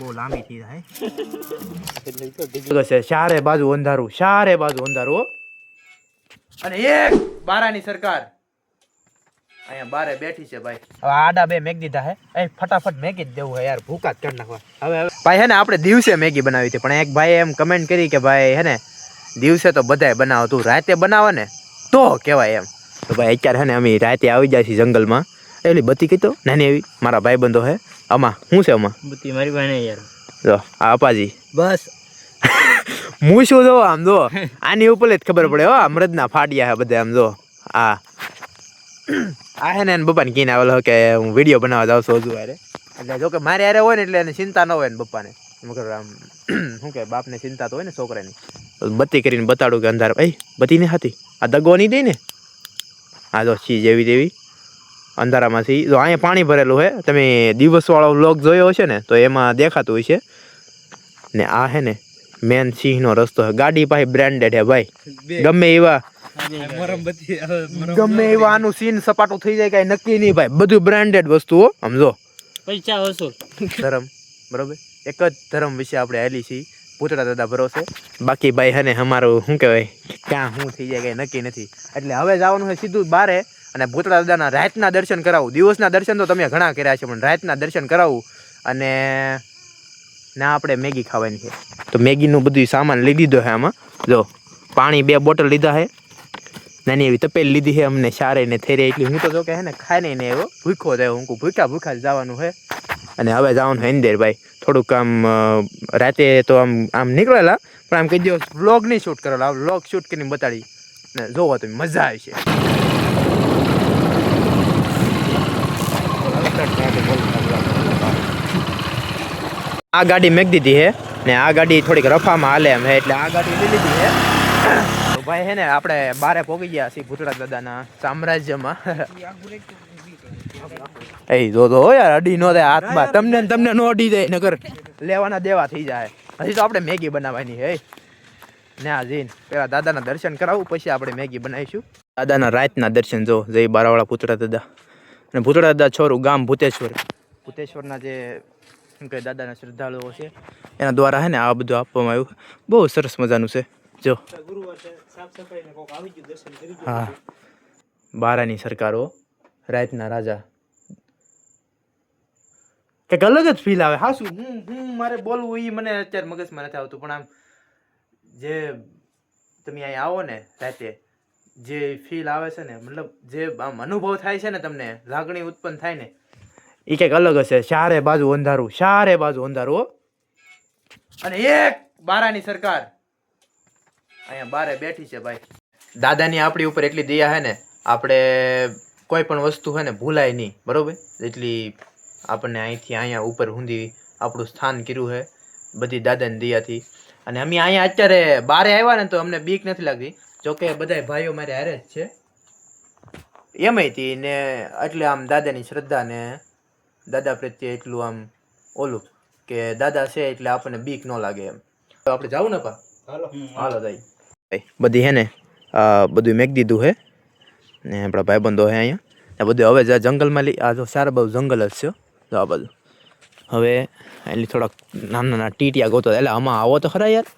બહુ લાંબી થઈ જાય છે. ચારે બાજુ અંધારું, ચારે બાજુ અંધારું. અને એક બારાની સરકાર અહીંયા બારે બેઠી છે ભાઈ. હવે આડા બે મેગી દીધા હે. એ ફટાફટ મેગી જ દેવું હે યાર, ભૂકા જ કરી નાખવા. હવે ભાઈ હે ને આપણે દિવસે મેગી બનાવી હતી, પણ એક ભાઈ એમ કમેન્ટ કરી કે ભાઈ હે ને દિવસે તો બધાય બનાવો, તું રાતે બનાવે ને તો કહેવાય એમ. તો ભાઈ અત્યારે હે ને અમે રાતે આવી જાય છે જંગલમાં. એલી બત્તી કીધો નાની એવી મારા ભાઈ બંધો હે. આમાં શું છે? આમાં બત્તી મારી પાસે યાર. જો આ અપાજી બસ હું શું જો આમ જો આની ઉપર જ ખબર પડે હો. અમૃતના ફાડિયા હે બધા આમ જો. આ હે ને બપ્પાને કીને આવેલો કે હું વિડીયો બનાવવા જાઉં છું હજુ યારે. એટલે જો કે મારે યારે હોય ને એટલે એને ચિંતા ન હોય ને બપ્પાને. મગર આમ શું કે બાપને ચિંતા તો હોય ને છોકરાની. બત્તી કરીને બતાડું કે અંધાર ભાઈ બત્તી ને હતી આ દગો નહીં દઈ ને. આ જો ચીજ એવી તેવી અંધારામાંથી જો અહીંયા પાણી ભરેલું હે. તમે દિવસવાળો વ્લોગ જોયો હશે ને તો એમાં દેખાતું હોય છે. ને આ હે ને મેન સિંહનો રસ્તો હે. ગાડી પાસે બ્રાન્ડેડ હે ભાઈ. ગમે એવા આનું સીન સપાટું થઈ જાય કઈ નક્કી નહીં ભાઈ. બધું બ્રાન્ડેડ વસ્તુઓ સમજો. પૈસા વસૂલ ધર્મ બરોબર. એક જ ધર્મ વિશે આપણે હાલી છીએ પૂતળા દાદા ભરોસે. બાકી ભાઈ હે ને અમારું શું કહેવાય ક્યાં શું થઈ જાય કઈ નક્કી નથી. એટલે હવે જવાનું છે સીધું બારે અને ભૂતળા દાદાના રાતના દર્શન કરાવું. દિવસના દર્શન તો તમે ઘણા કર્યા છે, પણ રાતના દર્શન કરાવું. અને ના આપણે મેગી ખાવાની છે તો મેગીનું બધું સામાન લઈ દીધો છે આમાં. જો પાણી 2 બોટલ લીધા છે. નાની એવી તપેલી લીધી છે અમને સારે ને થઈ રહી. એટલી હું તો જો કે હે ને ખાઈ નહીં એવો ભૂખો થયો. હું ભૂખા જ જવાનું છે. અને હવે જવાનું છે અંદર ભાઈ. થોડુંક આમ રાતે તો આમ નીકળેલા પણ આમ કઈ દિવસ વ્લોગ નહીં શૂટ કરેલા. વ્લોગ શૂટ કરીને બતાડી ને જોવો તમે મજા આવશે. આ ગાડી મેક દીધી છે ને આ ગાડી થોડીક રફામાં હાલે એમ હે એટલે આ ગાડી લઈ લીધી છે. તો ભાઈ હે ને આપણે બારે પહોંચી ગયા છીએ ભૂતળા દાદાના સામ્રાજ્યમાં. એ જો યાર અડી નો થાય હાથમાં. તમને નો અડી જાય નકર લેવાના દેવા થઈ જાય. હજી તો આપણે મેગી બનાવવાની હે. ના જઈને પેલા દાદાના દર્શન કરાવું પછી આપણે મેગી બનાવીશું. દાદાના રાતના દર્શન જો જય બારાવાળા ભૂતળા દાદા. અને ભૂતળા દાદા છોરું ગામ ભૂતેશ્વર. ભૂતેશ્વરના જે શું કહે દાદાના શ્રદ્ધાળુઓ છે એના દ્વારા હે ને આ બધું આપવામાં આવ્યું. બહુ સરસ મજાનું છે જો. હા બારાની સરકારો રાતના રાજા કંઈક અલગ જ ફીલ આવે. હા શું હું મારે બોલવું એ મને અત્યારે મગજમાં નથી આવતું. પણ આમ જે તમે અહીંયા આવો ને રાતે જે ફીલ આવે છે ને મતલબ જે આમ અનુભવ થાય છે ને તમને લાગણી ઉત્પન્ન થાય ને એ કંઈક અલગ હશે. ચારે બાજુ અંધારું, ચારે બાજુ અંધારું. અને એક બારાની સરકાર અહીંયા બારે બેઠી છે ભાઈ. દાદાની આપણી ઉપર એટલી દયા હે ને આપણે કોઈ પણ વસ્તુ હે ને ભૂલાય નહીં બરોબર. એટલી આપણને અહીંથી અહીંયા ઉપર ઊંધી આપણું સ્થાન કર્યું છે બધી દાદાની દયાથી. અને અમે અહીંયા અત્યારે બારે આવ્યા ને તો અમને બીક નથી લાગતી. જોકે બધા ભાઈઓ મારે હારે જ છે એમયથી ને. એટલે આમ દાદાની શ્રદ્ધા ને દાદા પ્રત્યે એટલું આમ ઓલું કે દાદા છે એટલે આપણને બીક ન લાગે એમ. આપણે જાવું ને પા હાલો જાય બધી હે ને બધું મેક દીધું હે ને આપણા ભાઈબંધો હે અહીંયા બધું. હવે જંગલમાં આ જો સારા બહુ જંગલ જ છે જો આ બધું. હવે એટલે થોડાક નાના નાના ટીટિયા ગોતો. એટલે આમાં આવો તો ખરા યાર.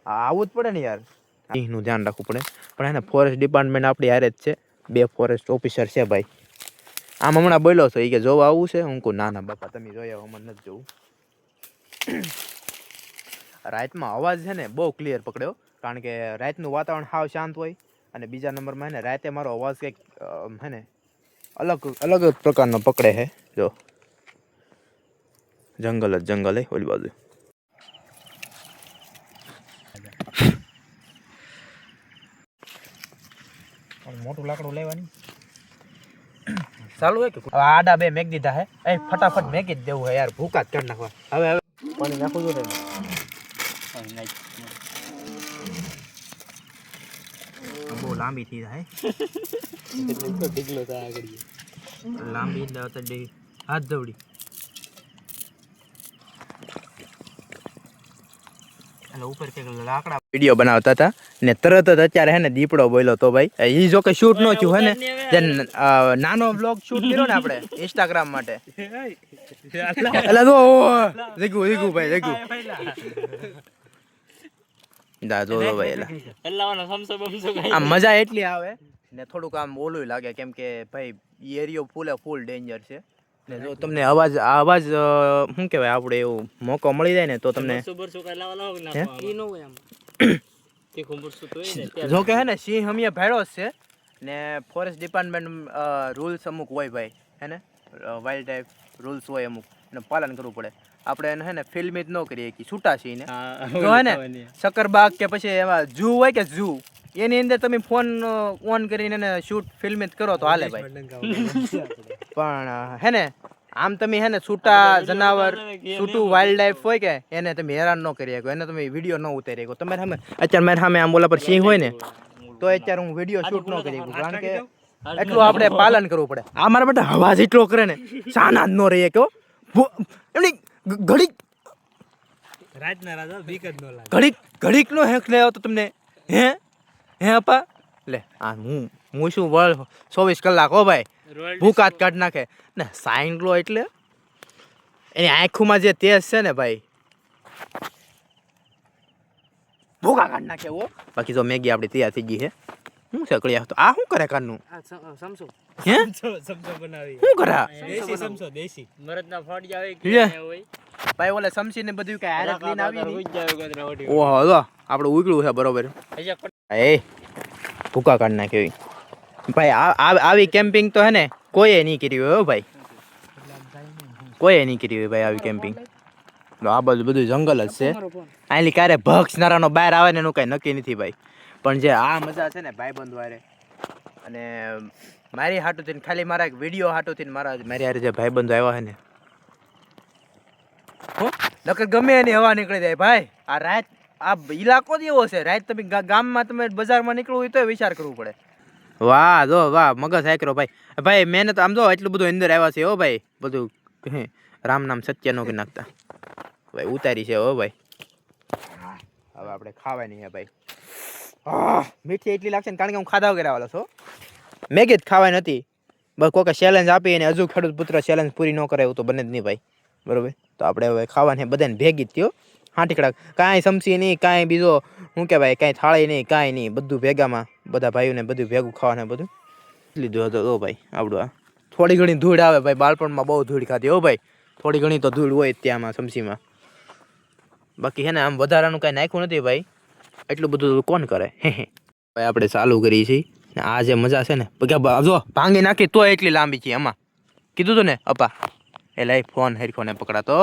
આવવું જ પડે ને યાર. સિંહનું ધ્યાન રાખવું પડે. પણ એને ફોરેસ્ટ ડિપાર્ટમેન્ટ આપણી હારે જ છે. 2 ફોરેસ્ટ ઓફિસર છે ભાઈ. આમ હમણાં બોલ્યો છો એ કે જોવા આવવું છે. હું કહું ના ના બાપા તમે જોયા અમારે નથી જોવું. રાતમાં અવાજ છે ને બહુ ક્લિયર પકડ્યો. કારણ કે રાતનું વાતાવરણ સાવ શાંત હોય. અને બીજા નંબરમાં હે ને રાતે મારો અવાજ કંઈક હે ને અલગ પ્રકારનો પકડે છે. જો જંગલ જ જંગલ હે ઓલી બાજુ. મોટું લાકડું લેવાની ચાલુ હોય કે આડા 2 મેક દીધા હે. એ ફટાફટ મેકી જ દેવું હે યાર, ભૂકા જ કરી નાખવા. હવે પાણી નાખવું જોઈએ ને. બહુ લાંબી થઈ જાય ઢીકલો થાય આગળ લાંબી એટલે હાથ દવડી. એટલે ઉપર કંઈક લાકડા વિડીયો બનાવતા હતા ને તરત જ અત્યારે હે ને દીપડો બોલ્યો તો ભાઈ એ જો કે શૂટ નો થયું હે ને જે નાનો વ્લોગ શૂટ કર્યો ને આપણે ઇન્સ્ટાગ્રામ માટે એટલે જો જીગુ ભાઈ જીગુ દા જો ભાઈ આમ મજા એટલી આવે ને થોડુંક આમ ઓલું લાગે કેમ કે ભાઈ એરિયો ફૂલ ડેન્જર છે ને જો તમને અવાજ શું કહેવાય આપણે એવું મોકો મળી જાય ને તો તમને જો કે હે ને સિંહ હમીએ ભેળો જ છે ને ફોરેસ્ટ ડિપાર્ટમેન્ટ રૂલ્સ અમુક હોય ભાઈ હે ને વાઇલ્ડ લાઈફ રૂલ્સ હોય અમુક ને પાલન કરવું પડે આપણે એને હે ને ફિલ્મ જ ન કરીએ કે છૂટા છીએ ને તો હે ને સક્કરબાગ કે પછી એમાં ઝૂ હોય કે ઝૂ એની અંદર તમે ફોન ઓન કરીને એને શૂટ ફિલ્મ જ કરો તો હાલે ભાઈ પણ હે ને આમ તમે હે ને છૂટા જનાવર છૂટું વાઇલ્ડ લાઈફ હોય કે એને તમે હેરાન ન કરી શકો એને તમે વિડીયો ન ઉતારી શકો તમે સામે અત્યારે મારા સામે આમ બોલા પર સિંહ હોય ને તો અત્યારે હું વિડીયો શૂટ ન કરી શકું કારણ કે એટલું આપણે પાલન કરવું પડે આ મારા બેટા અવાજ એટલો કરે ને શાના જ ન રહીએ કહો એમની ઘડીક નો હેક લે તો તમને હે અપા લે આ હું શું વળ 24 કલાક હો ભાઈ ભૂકાત કાઢ નાખે ને સાઈન લો એટલે એની આંખોમાં જે તેજ છે ને ભાઈ ભૂકા કાઢ નાખે ઓ બાકી તો મેગી આપણી તૈયાર થઈ ગઈ છે શું છે કળિયા તો આ શું કરે કાનનું સમસો હે સમસો બનાવી શું કરે દેશી સમસો દેશી મરદના ફાડિયા હોય કે હોય ભાઈ ઓલે સમસી ને બધું કઈ હારે ક્લીન આવી ઓહો જો આપણે ઉગળું છે બરોબર એ ભૂકા કાઢ નાખે ભાઈ આવી કેમ્પિંગ તો હે ને કોઈએ નહીં કરી હોય ભાઈ કોઈએ નહીં કરી હોય ભાઈ આવી કેમ્પિંગ આ બધું જંગલ જ છે આલી ક્યારે ભક્ષનારાનો બહાર આવે ને એનું કઈ નક્કી નથી ભાઈ પણ જે આ મજા છે ને ભાઈબંધ વારે અને મારી હાટું થઈને ખાલી મારા વિડીયો હાટું થઈને મારી હારે જે ભાઈબંધો આવ્યા છે ને નકર ગમે એની હવા નીકળી જાય ભાઈ આ રાત આ ઇલાકો જ એવો છે રાત તમે ગામમાં તમે બજારમાં નીકળવું હોય તો વિચાર કરવું પડે વાહ જો વાહ મગજ હાકરો ભાઈ મહેનત આમ જો એટલું બધું અંદર આવ્યા છે હો ભાઈ બધું રામ નામ સત્ય નો કરી નાખતા ભાઈ ઉતારી છે હો ભાઈ હવે આપણે ખાવાની છે ભાઈ મીઠી એટલી લાગશે ને કારણ કે હું ખાધા વગેરે આવેલો છો મેગી જ ખાવાની હતી બસ કોઈ ચેલેન્જ આપી અને હજુ ખેડૂત પુત્ર ચેલેન્જ પૂરી ન કરે એવું તો બને જ નહીં ભાઈ બરોબર તો આપણે હવે ખાવાની બધાને ભેગી જ થયો હા ટીકડા કાંઈ સમસી નહીં કાંઈ બીજો શું કહેવાય કાંઈ થાળી નહીં કાંઈ નહીં બધું ભેગામાં બધા ભાઈઓને બધું ભેગું ખાવાને બધું લીધું હતું તો ભાઈ આપણું આ થોડી ઘણી ધૂળ આવે ભાઈ બાળપણમાં બહુ ધૂળ ખાધી હો ભાઈ થોડી ઘણી તો ધૂળ હોય ત્યાંમાં સમસીમાં બાકી હે ને આમ વધારાનું કાંઈ નાખ્યું નથી ભાઈ એટલું બધું કોણ કરે ભાઈ આપણે ચાલુ કરીએ છીએ આ જે મજા છે ને જો ભાંગી નાખી તો એટલી લાંબી છે એમાં કીધું તું ને અપા એ લઈ ફોન હેરફોને પકડાતો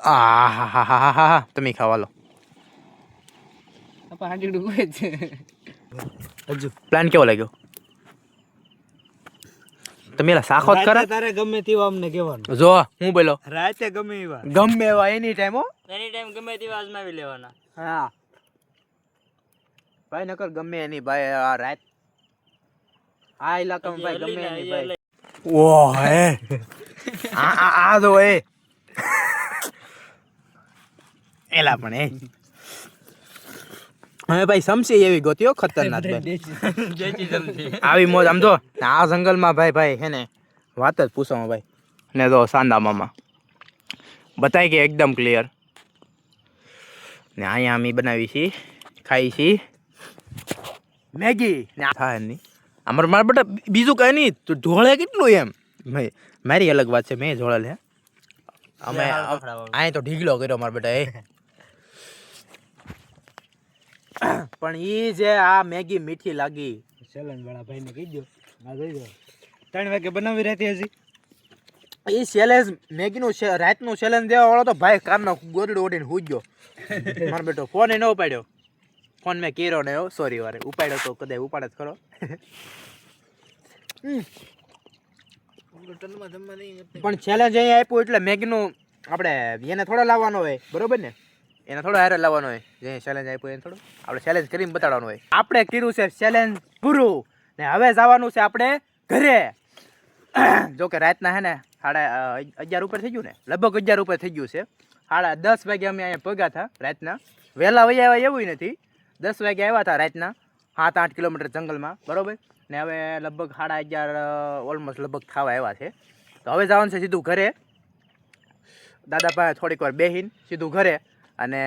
હા તમે ખાવા લો પ્લાન કેવો લાગ્યો તમે એલા સાખોત કરે તારે ગમે તેવા અમને કહેવાનું જો હું બોલો રાતે ગમે એવા એની ટાઈમ હો એની ટાઈમ ગમે તેવા અજમાવી લેવાના હા ભાઈ નકર ગમે એની ભાઈ આ રાત આ ઇલાકામાં ભાઈ ગમે એની ભાઈ ઓહ હે આ જો એ એલા પણ એ હવે ભાઈ સમસી એવી ગોતીઓ ખતરનાક આવી મોજ આમ જો આ જંગલમાં ભાઈ હે ને વાત જ પૂછો ભાઈ ને જો સાંદા મામા બતાય કે એકદમ ક્લિયર ને અહીંયા અમે બનાવી છીએ ખાઈ છીએ મેગી ને થાય નહીં અમારે મારા બેટા બીજું કઈ નહીં તો ઢોળે કેટલું એમ મારી અલગ વાત છે મેં ઢોળે લે અમે અહીં તો ઢીગલો કર્યો મારા બેટા એ પણ ઈ જે આ મેગી મીઠી લાગી ચેલેન્જ વાળા ભાઈને કહી દો આ જોઈ દો 3 વાગે બનાવી રહેતી હજી એ ચેલેન્જ મેગીનું રાતનું ચેલેન્જ દેવા વાળો તો ભાઈ કારનો ગોદડું ઓઢીને હુઈ ગયો મારો બેટો ફોન ન ઉપાડ્યો ફોન મેં કર્યો ને સોરી વારે ઉપાડ્યો તો કદાચ ઉપાડે જ ખરો પણ ચેલેન્જ અહીંયા આપ્યું એટલે મેગીનું આપણે એને થોડો લાવવાનો હોય બરોબર ને એને થોડો હારે લાવવાનો હોય જે ચેલેન્જ આપ્યું એને થોડું આપણે ચેલેન્જ કરીને બતાડવાનું હોય આપણે કર્યું છે ચેલેન્જ પૂરું ને હવે જવાનું છે આપણે ઘરે જો કે રાતના હે ને 11:30 ઉપર થઈ ગયું ને લગભગ 11 ઉપર થઈ ગયું છે 10:30 વાગે અમે અહીંયા પગ્યા હતા રાતના. વહેલા વહી આવ્યા એવું નથી, 10 વાગે આવ્યા હતા રાતના, 7-8 કિલોમીટર જંગલમાં, બરોબર. ને હવે લગભગ 11:30 ઓલમોસ્ટ લગભગ થવા આવ્યા છે. તો હવે જવાનું છે સીધું ઘરે, દાદા પાસે થોડીક વાર બેહીને સીધું ઘરે. અને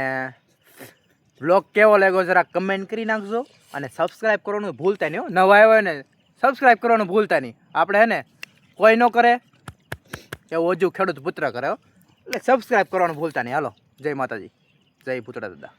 બ્લોગ કેવો લાગ્યો જરા કમેન્ટ કરી નાખજો, અને સબસ્ક્રાઈબ કરવાનું ભૂલતા નહીં. નવા આવ્યો હોય ને સબસ્ક્રાઈબ કરવાનું ભૂલતા નહીં. આપણે હે ને કોઈ ન કરે એવું હજુ ખેડૂત પુત્ર કરે, એટલે સબસ્ક્રાઈબ કરવાનું ભૂલતા નહીં. હાલો, જય માતાજી, જય પુત્ર દાદા.